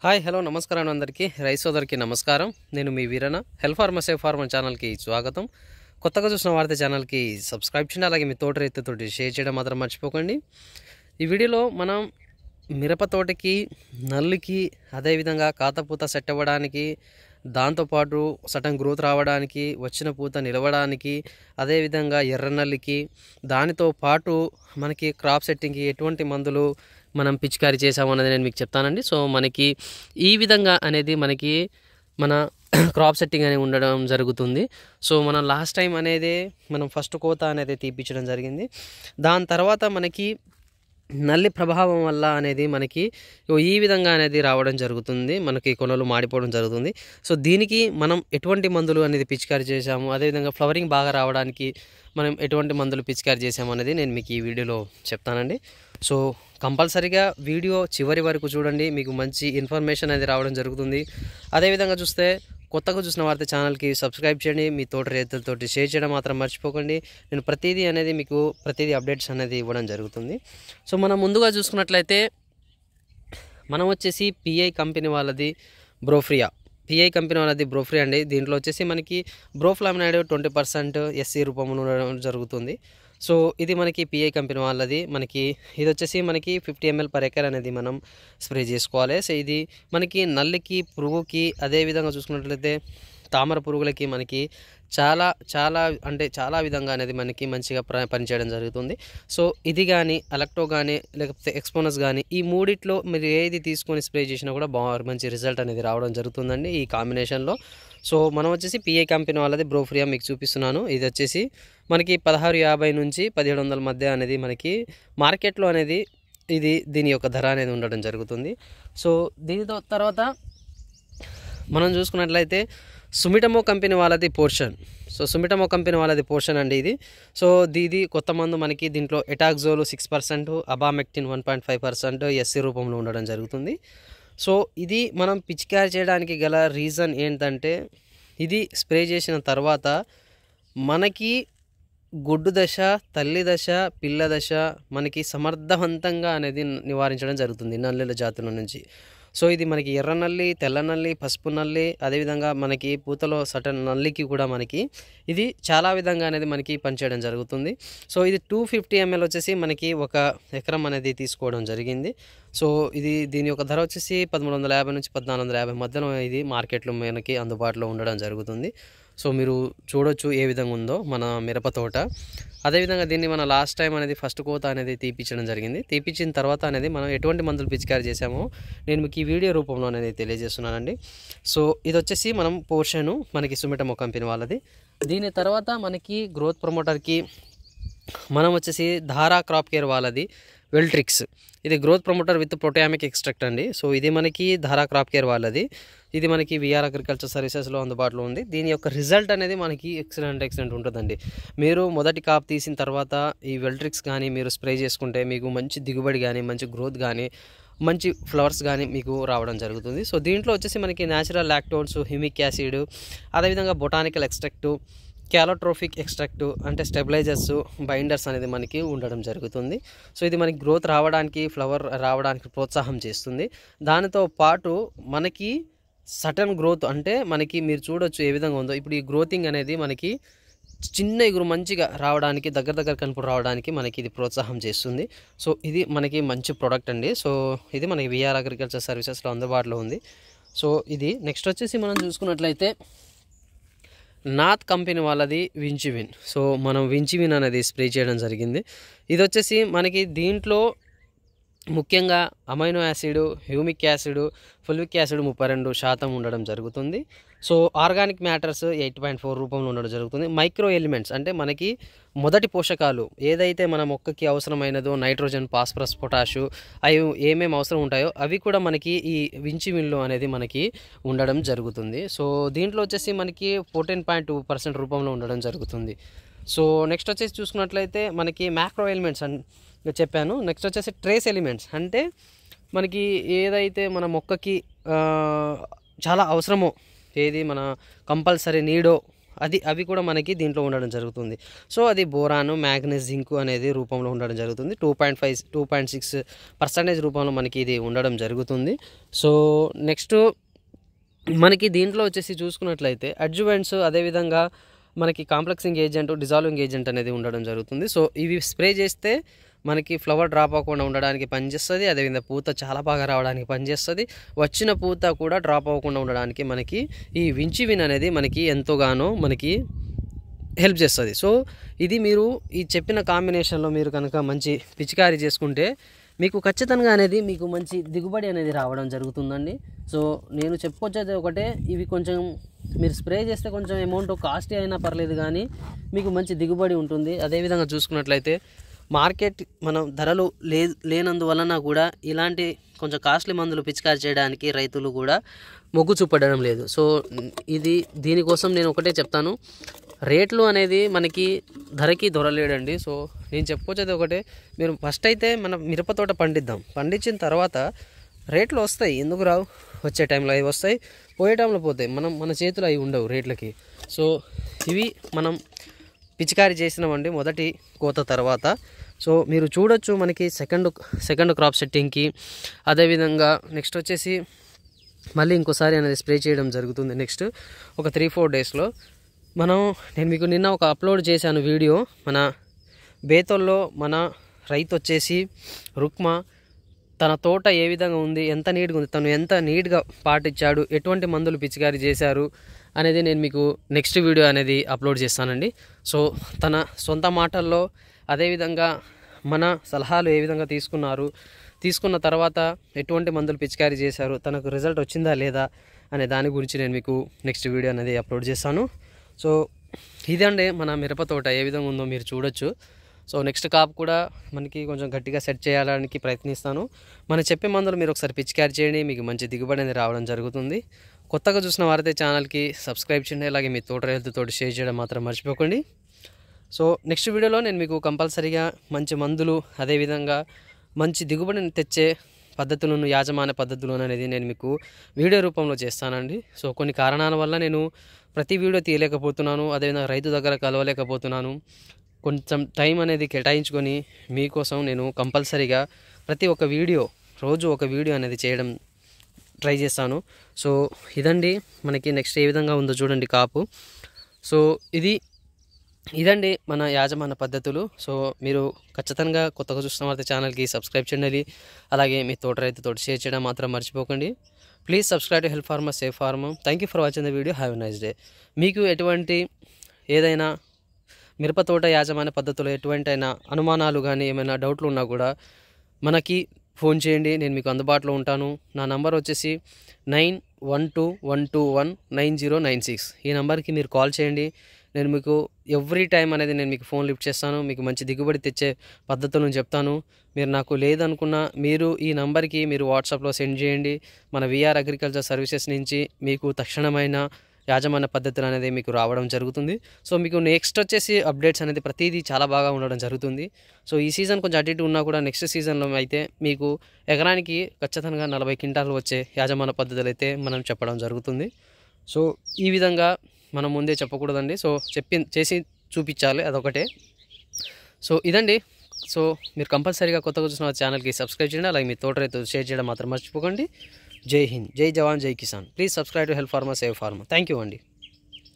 Hi hello నమస్కారం అందరికీ rice సోదరికి నమస్కారం. నేను మీ వీరన హెల్ప్ ఫార్మర్ సేఫ్ ఫార్మర్ ఛానల్కి స్వాగతం. కొత్తగా చూసిన వార్త ఛానల్కి సబ్స్క్రైబ్ చేయండి. అలాగే మీ తోట రైతుతోటి షేర్ చేయడం మాత్రం మర్చిపోకండి. ఈ వీడియోలో మనం మిరప తోటకి నల్లికి అదేవిధంగా కాతపూత సెట్ అవ్వడానికి, దాంతోపాటు సటన్ గ్రోత్ రావడానికి, వచ్చిన పూత నిలవడానికి, అదేవిధంగా ఎర్రనల్లికి, దానితో పాటు మనకి క్రాప్ సెట్టింగ్కి ఎటువంటి మందులు మనం పిచికారీ చేసాము అనేది నేను మీకు చెప్తానండి. సో మనకి ఈ విధంగా అనేది మనకి మన క్రాప్ సెట్టింగ్ అనేది ఉండడం జరుగుతుంది. సో మనం లాస్ట్ టైం అనేది మనం ఫస్ట్ కోత అనేది తీపించడం జరిగింది. దాని తర్వాత మనకి నల్లి ప్రభావం వల్ల అనేది మనకి ఈ విధంగా అనేది రావడం జరుగుతుంది, మనకి కొనలు మాడిపోవడం జరుగుతుంది. సో దీనికి మనం ఎటువంటి మందులు అనేది పిచికారీ చేసాము, అదేవిధంగా ఫ్లవరింగ్ బాగా రావడానికి మనం ఎటువంటి మందులు పిచికారీ చేసాము అనేది నేను మీకు ఈ వీడియోలో చెప్తానండి. సో కంపల్సరీగా వీడియో చివరి వరకు చూడండి, మీకు మంచి ఇన్ఫర్మేషన్ అనేది రావడం జరుగుతుంది. అదేవిధంగా చూస్తే కొత్తగా చూసిన వార్త ఛానల్కి సబ్స్క్రైబ్ చేయండి, మీ తోట రైతులతోటి షేర్ చేయడం మాత్రం మర్చిపోకండి. నేను ప్రతిదీ అనేది మీకు ప్రతిదీ అప్డేట్స్ అనేది ఇవ్వడం జరుగుతుంది. సో మనం ముందుగా చూసుకున్నట్లయితే మనం వచ్చేసి పిఐ కంపెనీ వాళ్ళది బ్రోఫ్రియా అండి. దీంట్లో వచ్చేసి మనకి బ్రోఫ్లామినైడ్ 20% ఎస్సీ రూపంలో ఉండడం జరుగుతుంది. సో ఇది మనకి పిఐ కంపెనీ వాళ్ళది. మనకి ఇది వచ్చేసి మనకి 50 ml per acre అనేది మనం స్ప్రే చేసుకోవాలి. సో ఇది మనకి నల్లికి, పురుగుకి, అదేవిధంగా చూసుకున్నట్లయితే తామర పురుగులకి మనకి చాలా విధంగా అనేది మనకి మంచిగా పనిచేయడం జరుగుతుంది. సో ఇది కానీ అలెక్టో కానీ లేకపోతే ఎక్స్పోనస్ కానీ ఈ మూడిట్లో మీరు ఏది తీసుకొని స్ప్రే చేసినా కూడా మంచి రిజల్ట్ అనేది రావడం జరుగుతుందండి ఈ కాంబినేషన్లో. సో మనం వచ్చేసి పిఐ కంపెనీ వాళ్ళది బ్రోఫ్రియా మీకు చూపిస్తున్నాను. ఇది వచ్చేసి మనకి 1650 నుంచి 1700 మధ్య అనేది మనకి మార్కెట్లో అనేది దీని యొక్క ధర అనేది ఉండడం జరుగుతుంది. సో దీనితో తర్వాత మనం చూసుకున్నట్లయితే సుమిటమో కంపెనీ వాళ్ళది పోర్షన్ అండి ఇది. సో ఇది కొత్త మందు మనకి దీంట్లో ఎటాక్జోల్ 6%, అబామెక్టిన్ 1.5% ఎస్సీ రూపంలో ఉండడం జరుగుతుంది. సో ఇది మనం పిచికారీ చేయడానికి గల రీజన్ ఏంటంటే, ఇది స్ప్రే చేసిన తర్వాత మనకి గుడ్డు దశ, తల్లి దశ, పిల్ల దశ మనకి సమర్థవంతంగా అనేది నివారించడం జరుగుతుంది నల్లుల జాతుల నుంచి. సో ఇది మనకి ఎర్ర నల్లి, తెల్ల నల్లి, పసుపు నల్లి, అదేవిధంగా మనకి పూతలో సటన్ నల్లికి కూడా మనకి ఇది చాలా విధంగా అనేది మనకి పనిచేయడం జరుగుతుంది. సో ఇది 250 ml వచ్చేసి మనకి 1 ఎకరం అనేది తీసుకోవడం జరిగింది. సో దీని యొక్క ధర వచ్చేసి 1350 నుంచి 1450 మధ్యలో ఇది మార్కెట్లో మనకి అందుబాటులో ఉండడం జరుగుతుంది. సో మీరు చూడొచ్చు ఏ విధంగా ఉందో మన మిరప తోట. అదేవిధంగా దీన్ని మన లాస్ట్ టైం అనేది ఫస్ట్ కోత అనేది తీపించడం జరిగింది. తీపించిన తర్వాత అనేది మనం ఎటువంటి మందులు పిచికారీ చేసామో నేను మీకు ఈ వీడియో రూపంలో అనేది తెలియజేస్తున్నానండి. సో ఇది వచ్చేసి మనం పోర్షను మనకి సుమిటమో కంపెనీ వాళ్ళది. దీని తర్వాత మనకి గ్రోత్ ప్రమోటర్కి మనం వచ్చేసి ధారా క్రాప్ కేర్ వాళ్ళది వెల్ట్రిక్స్. ఇది గ్రోత్ ప్రమోటర్ విత్ ప్రోటియామిక్ ఎక్స్ట్రాక్ట్ అండి. సో ఇది మనకి ధారా క్రాప్ కేర్ వాళ్ళది. ఇది మనకి విఆర్ అగ్రికల్చర్ సర్వీసెస్లో అందుబాటులో ఉంది. దీని యొక్క రిజల్ట్ అనేది మనకి ఎక్సలెంట్ ఉంటుందండి. మీరు మొదటి కాప్ తీసిన తర్వాత ఈ వెల్ట్రిక్స్ కానీ మీరు స్ప్రే చేసుకుంటే మీకు మంచి దిగుబడి కానీ, మంచి గ్రోత్ కానీ, మంచి ఫ్లవర్స్ కానీ మీకు రావడం జరుగుతుంది. సో దీంట్లో వచ్చేసి మనకి న్యాచురల్ లాక్టోన్స్, హ్యూమిక్ యాసిడ్, అదేవిధంగా బొటానికల్ ఎక్స్ట్రాక్టు, క్యాలోట్రోఫిక్ ఎక్స్ట్రాక్టు అంటే స్టెబిలైజర్స్, బైండర్స్ అనేది మనకి ఉండడం జరుగుతుంది. సో ఇది మనకి గ్రోత్ రావడానికి, ఫ్లవర్ రావడానికి ప్రోత్సాహం చేస్తుంది. దానితో పాటు మనకి సటన్ గ్రోత్ అంటే మనకి మీరు చూడొచ్చు ఏ విధంగా ఉందో. ఇప్పుడు ఈ గ్రోతింగ్ అనేది మనకి చిన్న ఎగురు మంచిగా రావడానికి, దగ్గర కనుపు రావడానికి మనకి ఇది ప్రోత్సాహం చేస్తుంది. సో ఇది మనకి మంచి ప్రోడక్ట్ అండి. సో ఇది మనకి విఆర్ అగ్రికల్చర్ సర్వీసెస్లో అందుబాటులో ఉంది. సో ఇది నెక్స్ట్ వచ్చేసి మనం చూసుకున్నట్లయితే నాత్ కంపెనీ వాళ్ళది వించివిన్. సో మనం వించివిన్ అనేది స్ప్రే చేయడం జరిగింది. ఇది వచ్చేసి మనకి దీంట్లో ముఖ్యంగా amino acid, humic acid, fulvic acid 32% ఉండడం జరుగుతుంది. సో ఆర్గానిక్ మ్యాటర్స్ 8.4 రూపంలో ఉండడం జరుగుతుంది. మైక్రో ఎలిమెంట్స్ అంటే మనకి మొదటి పోషకాలు ఏదైతే మన మొక్కకి అవసరమైనదో నైట్రోజన్, ఫాస్ఫరస్, పొటాషు అవి ఏమేమి అవసరం ఉంటాయో అవి కూడా మనకి ఈ వించివిన్లో అనేది మనకి ఉండడం జరుగుతుంది. సో దీంట్లో వచ్చేసి మనకి 14.2% రూపంలో ఉండడం జరుగుతుంది. సో నెక్స్ట్ వచ్చేసి చూసుకున్నట్లయితే మనకి మ్యాక్రో ఎలిమెంట్స్ చెప్పాను. నెక్స్ట్ వచ్చేసి ట్రేస్ ఎలిమెంట్స్ అంటే మనకి ఏదైతే మన మొక్కకి చాలా అవసరమో, ఏది మన కంపల్సరీ నీడో అవి కూడా మనకి దీంట్లో ఉండడం జరుగుతుంది. సో అది బోరాను, మ్యాంగనీస్, జింక్ అనేది రూపంలో ఉండడం జరుగుతుంది. 2.6% రూపంలో మనకి ఇది ఉండడం జరుగుతుంది. సో నెక్స్ట్ మనకి దీంట్లో వచ్చేసి చూసుకున్నట్లయితే అడ్జువెంట్స్, అదేవిధంగా మనకి కాంప్లెక్సింగ్ ఏజెంట్, డిజాల్వింగ్ ఏజెంట్ అనేది ఉండడం జరుగుతుంది. సో ఇవి స్ప్రే చేస్తే మనకి ఫ్లవర్ డ్రాప్ అవ్వకుండా ఉండడానికి పనిచేస్తుంది. అదేవిధంగా పూత చాలా బాగా రావడానికి పనిచేస్తుంది. వచ్చిన పూత కూడా డ్రాప్ అవ్వకుండా ఉండడానికి మనకి ఈ వించివిన్ అనేది మనకి ఎంతోగానో మనకి హెల్ప్ చేస్తుంది. సో ఇది మీరు ఈ చెప్పిన కాంబినేషన్లో మీరు కనుక మంచి పిచికారీ చేసుకుంటే మీకు ఖచ్చితంగా అనేది మీకు మంచి దిగుబడి అనేది రావడం జరుగుతుందండి. సో నేను చెప్పుకొచ్చేది ఒకటే, ఇవి కొంచెం మీరు స్ప్రే చేస్తే కొంచెం అమౌంట్ కాస్ట్లీ అయినా పర్లేదు, కానీ మీకు మంచి దిగుబడి ఉంటుంది. అదేవిధంగా చూసుకున్నట్లయితే మార్కెట్ మనం ధరలు లేనందువలన కూడా ఇలాంటి కొంచెం కాస్ట్లీ మందులు పిచికారీ చేయడానికి రైతులు కూడా మొగ్గు చూపడడం లేదు. సో దీనికోసం నేను ఒకటే చెప్తాను, రేట్లు అనేది మనకి ధరకి దొరలేడండి. సో నేను చెప్పుకొచ్చేది ఒకటే, మీరు ఫస్ట్ అయితే మన మిరప తోట పండించిన తర్వాత రేట్లు వస్తాయి, ఎందుకు రావు? వచ్చే టైంలో అవి వస్తాయి, పోయే టైంలో పోతాయి. మన చేతులు అవి ఉండవు రేట్లకి. సో ఇవి మనం పిచికారీ చేసినామండి మొదటి కోత తర్వాత. సో మీరు చూడొచ్చు మనకి సెకండ్ క్రాప్ సెట్టింగ్కి, అదేవిధంగా నెక్స్ట్ వచ్చేసి మళ్ళీ ఇంకోసారి అనేది స్ప్రే చేయడం జరుగుతుంది. నెక్స్ట్ ఒక 3-4 డేస్లో నేను మీకు నిన్న ఒక అప్లోడ్ చేశాను వీడియో. మన బేతల్లో మన రైతు వచ్చేసి రుక్మా తన తోట ఏ విధంగా ఉంది, ఎంత నీట్గా ఉంది, తను ఎంత నీట్గా పాటించాడు, ఎటువంటి మందులు పిచికారీ చేశారు అనేది నేను మీకు నెక్స్ట్ వీడియో అనేది అప్లోడ్ చేస్తానండి. సో తన సొంత మాటల్లో, అదేవిధంగా మన సలహాలు ఏ విధంగా తీసుకున్న తర్వాత ఎటువంటి మందులు పిచికారీ చేశారు, తనకు రిజల్ట్ వచ్చిందా లేదా అనే దాని గురించి నేను మీకు నెక్స్ట్ వీడియో అనేది అప్లోడ్ చేస్తాను. సో ఇదండి మన మిరప తోట ఏ విధంగా ఉందో మీరు చూడొచ్చు. సో నెక్స్ట్ కాప్ కూడా మనకి కొంచెం గట్టిగా సెట్ చేయడానికి ప్రయత్నిస్తాను. మనం చెప్పే మందులు మీరు ఒకసారి పిచికారీ చేయండి, మీకు మంచి దిగుబడి అనేది రావడం జరుగుతుంది. కొత్తగా చూసిన వారైతే ఛానల్కి సబ్స్క్రైబ్ చేయండి, అలాగే మీ తోట రైతుతో షేర్ చేయడం మాత్రం మర్చిపోకండి. సో నెక్స్ట్ వీడియోలో నేను మీకు కంపల్సరీగా మంచి మందులు, అదేవిధంగా మంచి దిగుబడిని తెచ్చే పద్ధతులను, యాజమాన్య పద్ధతులను అనేది నేను మీకు వీడియో రూపంలో చేస్తానండి. సో కొన్ని కారణాల వల్ల నేను ప్రతి వీడియో తీయలేకపోతున్నాను, అదేవిధంగా రైతు దగ్గర కలవలేకపోతున్నాను. కొంచెం టైం అనేది కేటాయించుకొని మీకోసం నేను కంపల్సరీగా ప్రతి ఒక్క వీడియో, రోజు ఒక వీడియో అనేది చేయడం ట్రై చేస్తాను. సో ఇదండి మనకి నెక్స్ట్ ఏ విధంగా ఉందో చూడండి కాపు. సో ఇదండి మన యాజమాన్య పద్ధతులు. సో మీరు ఖచ్చితంగా కొత్తగా చూస్తున్న వారి ఛానల్కి సబ్స్క్రైబ్ చేయండి, అలాగే మీ తోట రైతుతో షేర్ చేయడం మాత్రం మర్చిపోకండి. Please subscribe to help farmer, safe farmer. Thank you for watching the video. Have a nice day. మీకు ఎటువంటి ఏదైనా మిరప తోట యాజమాన్య పద్ధతిలో ఎటువంటి అనుమానాలు కానీ ఏమైనా డౌట్లు ఉన్నా కూడా మనకి ఫోన్ చేయండి, నేను మీకు అందుబాటులో ఉంటాను. నా నంబర్ వచ్చేసి 9121219096. ఈ నెంబర్కి మీరు కాల్ చేయండి. నేను మీకు ఎవ్రీ టైం అనేది నేను మీకు ఫోన్ లిఫ్ట్ చేస్తాను, మీకు మంచి దిగుబడి తెచ్చే పద్ధతులను చెప్తాను. మీరు నాకు లేదనుకున్నా మీరు ఈ నంబర్కి మీరు వాట్సాప్లో సెండ్ చేయండి. మన విఆర్ అగ్రికల్చర్ సర్వీసెస్ నుంచి మీకు తక్షణమైన యాజమాన్య పద్ధతులు అనేది మీకు రావడం జరుగుతుంది. సో మీకు నెక్స్ట్ వచ్చేసి అప్డేట్స్ అనేది ప్రతిదీ చాలా బాగా ఉండడం జరుగుతుంది. సో ఈ సీజన్ కొంచెం అటు ఇటు ఉన్నా కూడా నెక్స్ట్ సీజన్లో అయితే మీకు ఎకరానికి ఖచ్చితంగా 40 క్వింటాలు వచ్చే యాజమాన్య పద్ధతులు అయితే మనం చెప్పడం జరుగుతుంది. సో ఈ విధంగా మనం ముందే చెప్పకూడదండి, సో చేసి చూపించాలి, అదొకటే. సో ఇదండి. సో మీరు కంపల్సరీగా కొత్తగా చూసిన ఛానల్కి సబ్స్క్రైబ్ చేయండి, అలాగే మీ తోట రైతు షేర్ చేయడం మాత్రం మర్చిపోకండి. జై హింద్, జై జవాన్, జై కిసాన్. Please subscribe to help farmer, save farmer. Thank you అండి.